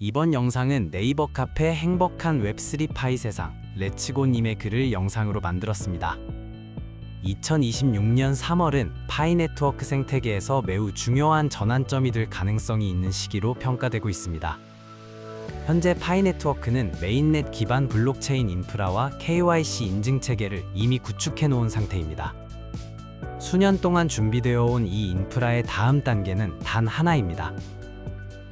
이번 영상은 네이버 카페 행복한 웹3 파이 세상 레츠고님의 글을 영상으로 만들었습니다. 2026년 3월은 파이 네트워크 생태계에서 매우 중요한 전환점이 될 가능성이 있는 시기로 평가되고 있습니다. 현재 파이 네트워크는 메인넷 기반 블록체인 인프라와 KYC 인증 체계를 이미 구축해 놓은 상태입니다. 수년 동안 준비되어 온 이 인프라의 다음 단계는 단 하나입니다.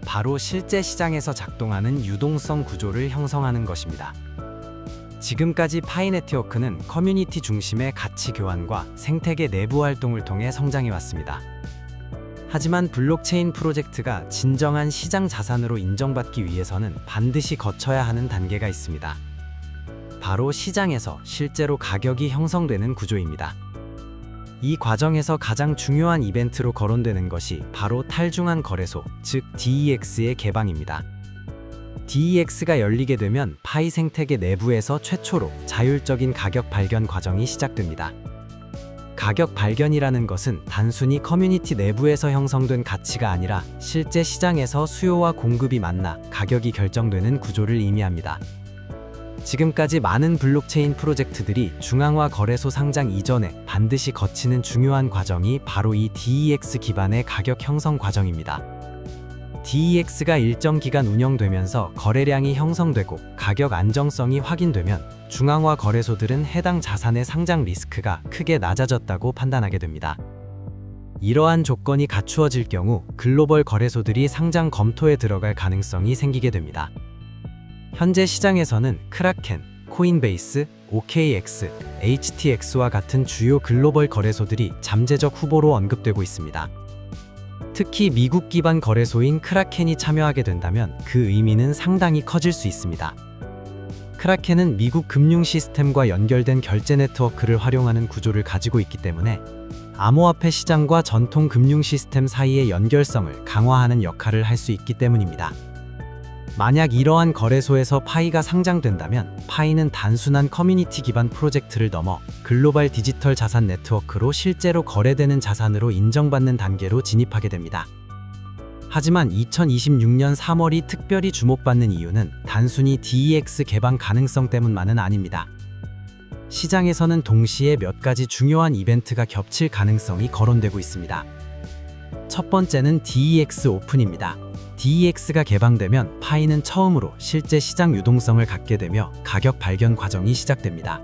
바로 실제 시장에서 작동하는 유동성 구조를 형성하는 것입니다. 지금까지 파이 네트워크는 커뮤니티 중심의 가치 교환과 생태계 내부 활동을 통해 성장해 왔습니다. 하지만 블록체인 프로젝트가 진정한 시장 자산으로 인정받기 위해서는 반드시 거쳐야 하는 단계가 있습니다. 바로 시장에서 실제로 가격이 형성되는 구조입니다. 이 과정에서 가장 중요한 이벤트로 거론되는 것이 바로 탈중앙 거래소, 즉 DEX의 개방입니다. DEX가 열리게 되면 파이 생태계 내부에서 최초로 자율적인 가격 발견 과정이 시작됩니다. 가격 발견이라는 것은 단순히 커뮤니티 내부에서 형성된 가치가 아니라 실제 시장에서 수요와 공급이 만나 가격이 결정되는 구조를 의미합니다. 지금까지 많은 블록체인 프로젝트들이 중앙화 거래소 상장 이전에 반드시 거치는 중요한 과정이 바로 이 DEX 기반의 가격 형성 과정입니다. DEX가 일정 기간 운영되면서 거래량이 형성되고 가격 안정성이 확인되면 중앙화 거래소들은 해당 자산의 상장 리스크가 크게 낮아졌다고 판단하게 됩니다. 이러한 조건이 갖추어질 경우 글로벌 거래소들이 상장 검토에 들어갈 가능성이 생기게 됩니다. 현재 시장에서는 크라켄, 코인베이스, OKX, HTX와 같은 주요 글로벌 거래소들이 잠재적 후보로 언급되고 있습니다. 특히 미국 기반 거래소인 크라켄이 참여하게 된다면 그 의미는 상당히 커질 수 있습니다. 크라켄은 미국 금융 시스템과 연결된 결제 네트워크를 활용하는 구조를 가지고 있기 때문에 암호화폐 시장과 전통 금융 시스템 사이의 연결성을 강화하는 역할을 할 수 있기 때문입니다. 만약 이러한 거래소에서 파이가 상장된다면 파이는 단순한 커뮤니티 기반 프로젝트를 넘어 글로벌 디지털 자산 네트워크로 실제로 거래되는 자산으로 인정받는 단계로 진입하게 됩니다. 하지만 2026년 3월이 특별히 주목받는 이유는 단순히 DEX 개방 가능성 때문만은 아닙니다. 시장에서는 동시에 몇 가지 중요한 이벤트가 겹칠 가능성이 거론되고 있습니다. 첫 번째는 DEX 오픈입니다. DEX가 개방되면 파이는 처음으로 실제 시장 유동성을 갖게 되며 가격 발견 과정이 시작됩니다.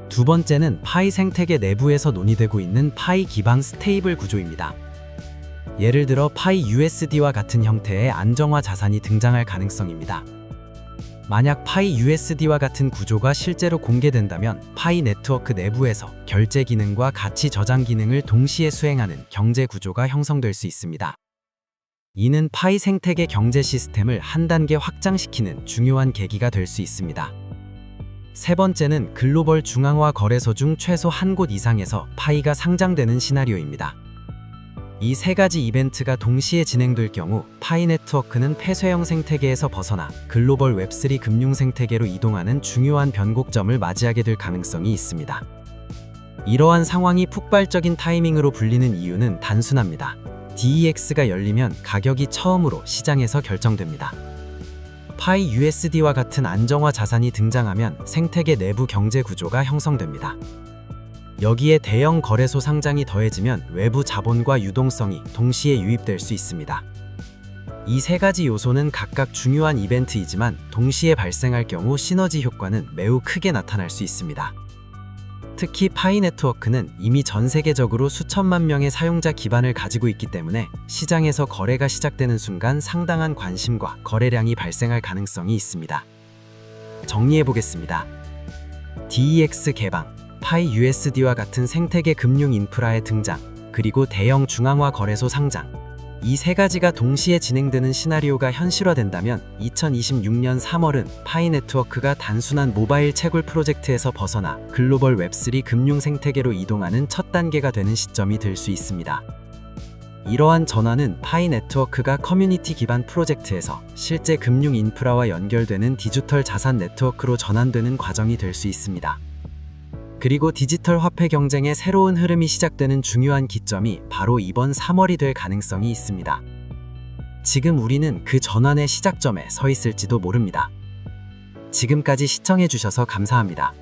두 번째는 파이 생태계 내부에서 논의되고 있는 파이 기반 스테이블 구조입니다. 예를 들어 파이 USD와 같은 형태의 안정화 자산이 등장할 가능성입니다. 만약 파이 USD와 같은 구조가 실제로 공개된다면 파이 네트워크 내부에서 결제 기능과 가치 저장 기능을 동시에 수행하는 경제 구조가 형성될 수 있습니다. 이는 파이 생태계 경제 시스템을 한 단계 확장시키는 중요한 계기가 될 수 있습니다. 세 번째는 글로벌 중앙화 거래소 중 최소 한 곳 이상에서 파이가 상장되는 시나리오입니다. 이 세 가지 이벤트가 동시에 진행될 경우 파이 네트워크는 폐쇄형 생태계에서 벗어나 글로벌 웹3 금융 생태계로 이동하는 중요한 변곡점을 맞이하게 될 가능성이 있습니다. 이러한 상황이 폭발적인 타이밍으로 불리는 이유는 단순합니다. DEX가 열리면 가격이 처음으로 시장에서 결정됩니다. 파이 USD와 같은 안정화 자산이 등장하면 생태계 내부 경제 구조가 형성됩니다. 여기에 대형 거래소 상장이 더해지면 외부 자본과 유동성이 동시에 유입될 수 있습니다. 이 세 가지 요소는 각각 중요한 이벤트이지만 동시에 발생할 경우 시너지 효과는 매우 크게 나타날 수 있습니다. 특히 파이 네트워크는 이미 전 세계적으로 수천만 명의 사용자 기반을 가지고 있기 때문에 시장에서 거래가 시작되는 순간 상당한 관심과 거래량이 발생할 가능성이 있습니다. 정리해보겠습니다. DEX 개방, 파이 USD와 같은 생태계 금융 인프라의 등장, 그리고 대형 중앙화 거래소 상장. 이 세 가지가 동시에 진행되는 시나리오가 현실화된다면 2026년 3월은 파이 네트워크가 단순한 모바일 채굴 프로젝트에서 벗어나 글로벌 웹3 금융 생태계로 이동하는 첫 단계가 되는 시점이 될 수 있습니다. 이러한 전환은 파이 네트워크가 커뮤니티 기반 프로젝트에서 실제 금융 인프라와 연결되는 디지털 자산 네트워크로 전환되는 과정이 될 수 있습니다. 그리고 디지털 화폐 경쟁의 새로운 흐름이 시작되는 중요한 기점이 바로 이번 3월이 될 가능성이 있습니다. 지금 우리는 그 전환의 시작점에 서 있을지도 모릅니다. 지금까지 시청해주셔서 감사합니다.